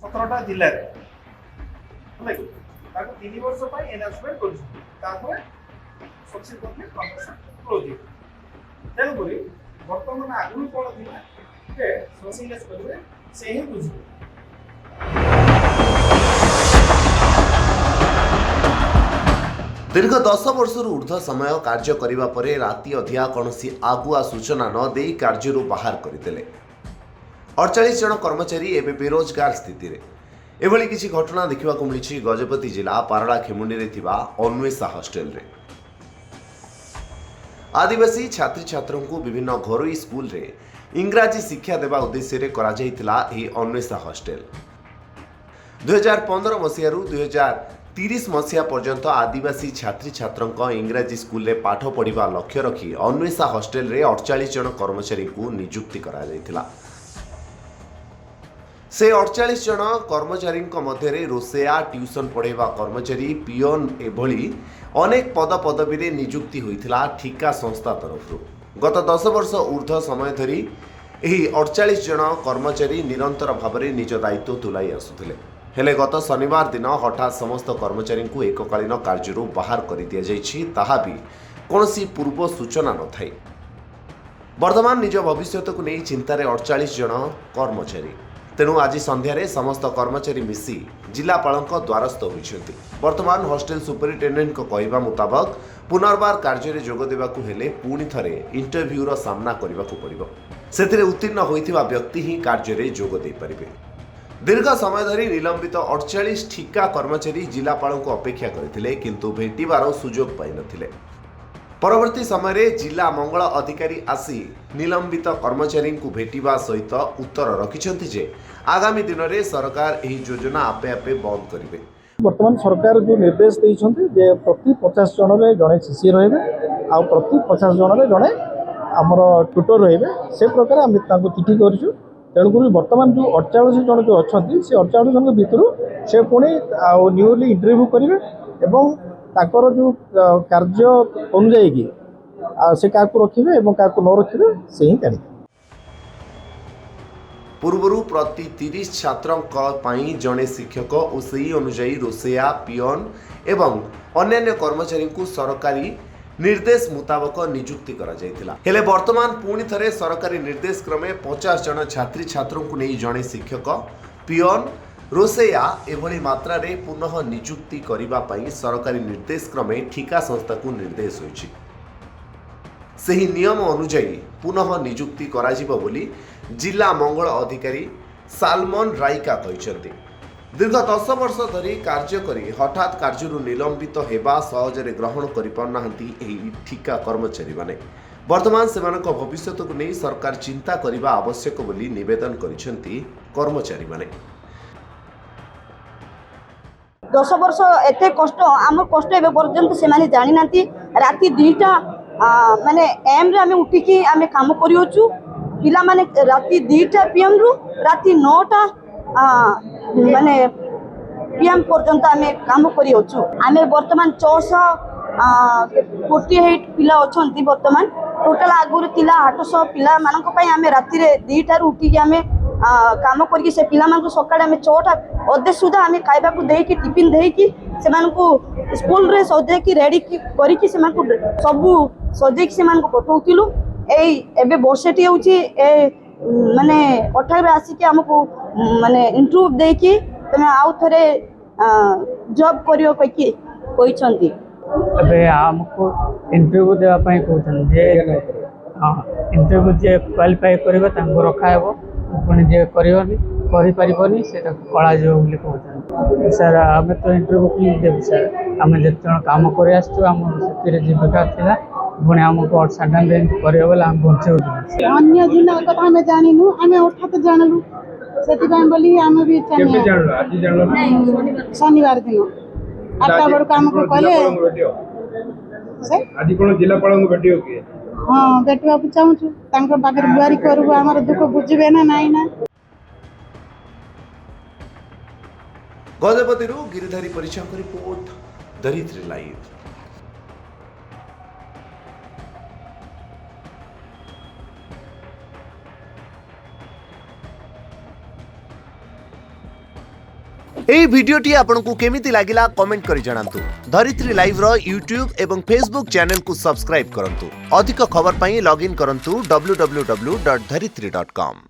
17টা ଜିଲ୍ଲାରେ ହେଲା କି ତାକୁ 3 ବର୍ଷ ପାଇଁ ଏନାଉନ୍ସମେଣ୍ଟ କରିଛନ୍ତି ତାପରେ ସବସିକ୍ୱେଣ୍ଟଲି କନ୍ଟ୍ରାକ୍ଟ କ୍ଲୋଜ୍ ହେଇଥିଲା। ତେଣୁକରି ବର୍ତ୍ତମାନ ଆଗରୁ କ'ଣ ଥିଲା ଯେ ସୋସିଆଲ କରିବେ ସେ ହିଁ ବୁଝିବେ। दीर्घ 10 वर्षर ऊर्ध्व समय कार्य करिबा परे राति अधिया कौनसी आगुआ सूचना न दे कार्यरू बाहर करते 48 जन कर्मचारी एवं बेरोजगार स्थिति रे एभली किसी घटना देखा मिली गजपति जिला पारला खेमुंडी रे थिबा अन्वेषा हॉस्टेल रे। आदिवासी छात्री छात्रों को विभिन्न घरोई स्कूल रे इंग्राजी शिक्षा देवा उद्देश्य रे करा जायतिला एही अन्वेषा हॉस्टेल 2015 मसीह 2030 मसीहा पर्यंत आदिवासी छात्री छात्रों इंग्राजी स्कूल रे पाठ पढ़ा लक्ष्य रखी अन्वेषा हॉस्टेल रे 48 जन कर्मचारी को नियुक्ति करा जायतिला। से 48 जन कर्मचारी मध्य रोसेया ट्यूशन पढ़ेवा कर्मचारी पियोन एभली अनेक पद पदवी रे नियुक्ति होइथिला ठिका संस्था तरफ। गत 10 वर्ष ऊर्ध्व समय धरी एही 48 जन कर्मचारी निरंतर भाव में निज दायित्व तुलाई आसुथिले। हेले गत शनिवार दिन हठात समस्त कर्मचारी को एककालीन कार्यरू बाहर कर दि जाइछि ताहा भी कौनसी पूर्व सूचना न थाई। वर्तमान निज भविष्य को नहीं चिंतार 48 जन कर्मचारी तेणु आज संध्यारे समस्त कर्मचारी मिसी जिलापाल द्वारस्थ होइछन्ति। वर्तमान हॉस्टेल सुपरिटेडेंट कहवा मुताबक पुनर्बार कार्य जोग देवाकू हेले पुणी थरे इंटरव्यूर सामना करबाकू पड़िबो। सेथिरे उत्तीर्ण होइथिबा व्यक्ति ही कार्य जोग दे परिबे। दीर्घ समय धरी निलंबित 48 ठिका कर्मचारी जिलापाल को अपेक्षा करथिले किंतु भेटिबार सुजोग पाइ नथिले। परवर्ती समय जिला मंगल अधिकारी आसी निलंबित कर्मचारी को भेटिबा सहित उत्तर रखिछन्ति जे आगामी दिन में सरकार यही योजना आपे आपे बंद करिवे। वर्तमान सरकार जो निर्देश देइछन्ति जे प्रति 50 जन रे जने सीसी रहिबे आ प्रति 50 जन रे जने हमर ट्यूटर रहिबे से प्रकार हम तांको चिठी करछु। तेणुकरी वर्तमान जो 48 जन जो अछन्ति से 48 जन भितर से पुणी न्यूली इंटरव्यू करेंगे एवं ताकर जो कार्य अनुजाई की से क्या रखिए और क्या न रखिए से ही जाने। पूर्वरु प्रति 30 छात्रों जड़े शिक्षक और सही अनुजाई रोसेया पियोन एवं अन्य कर्मचारी को सरकारी निर्देश मुताबक नियुक्ति करा जायतिला। हेले वर्तमान पुणी थरे सरकारी निर्देश क्रमे 50 जन छात्री छात्रों को नहीं जड़े शिक्षक पियोन रोसेया एभली मात्रा रे पुनः नियुक्ति करिबा पई सरकारी निर्देश क्रमे ठिका संस्था को निर्देश होइछि। सही नियम अनुसार पुनः नियुक्ति कराजिबो बोली जिला मंगल अधिकारी सालमन राइका कहिसेंति। दीर्घ 10 वर्ष धरी कार्य करी हठात कार्यरू निलंबित हेबा सहजरे ग्रहण करि पारनाहंती एही ठिका कर्मचारी माने। वर्तमान सेमानक भविष्य को नहीं सरकार चिंता करिबा आवश्यक बोली निवेदन करिसेंति कर्मचारी माने। 10 वर्ष एते कष्ट आम कष्ट ए पर्यंत से जानी ना राति 2टा माने एम रे आमे उठिकी आमे काम करियोचु पिला माने राति 2टा पीएम रु राति 9टा माने पीएम पर्यंत आमे काम करियोचु। आमे वर्तमान 448 पिला अछंती वर्तमान टोटल आगुर तिला 800 पिला मानक पई आमे राति रे 2टा रु उठिकी आमे काम करके से पिला मानक सकाळे आमे 6टा अधे सुधा आमे खाइबा को देकी टिफिन देकी से मानक स्कूल रे सजे की रेडी करिकी से मानक सब सजे की से मानक पठौतिलु। एबे वर्षटी होची ए माने 18 आसी के हमको माने इंटरव्यू देकी तमे आउ थरे जॉब करियो कहि कहिसंती। अबे हमको इंटरव्यू देवा पई कहथन जे इंटरव्यू जे क्वालिफाई करबे तांको रखा हेबो पुणी जे करबनी करि परिबनी सेटा कळा जो बोली कहथन। सर हमें तो इंटरव्यू क्लिक देब सर हमें जतन काम करे आस्तु हम सेतिरे जीविका थिला पुणी हमको सडन रेंज करे बोला हम बंचे अन्य जिला कथा हमें जानिनु हमें उठा तो जानलु सेति टाइम बोली हमें भी केबे जानलो आज जानलो शनिवार दिन आता बड़ काम को कहले से आज कोन जिलापाल को भेटियो के हां बेटवा चाहू छु तांकर बागर बुआरी करबो हमर दुख बुझबे ना नाही ना। गजपति गिरिधारी परिचय रिपोर्ट दरिद्र लाइव। এই ভিডিওটি आपनको केमिति लागिला कमेंट करि जणांतु। धरित्री लाइव रो यूट्यूब एवं फेसबुक चैनल को सब्सक्राइब करंतु। अधिक खबर पई लॉगिन करंतु www.dharitri.com।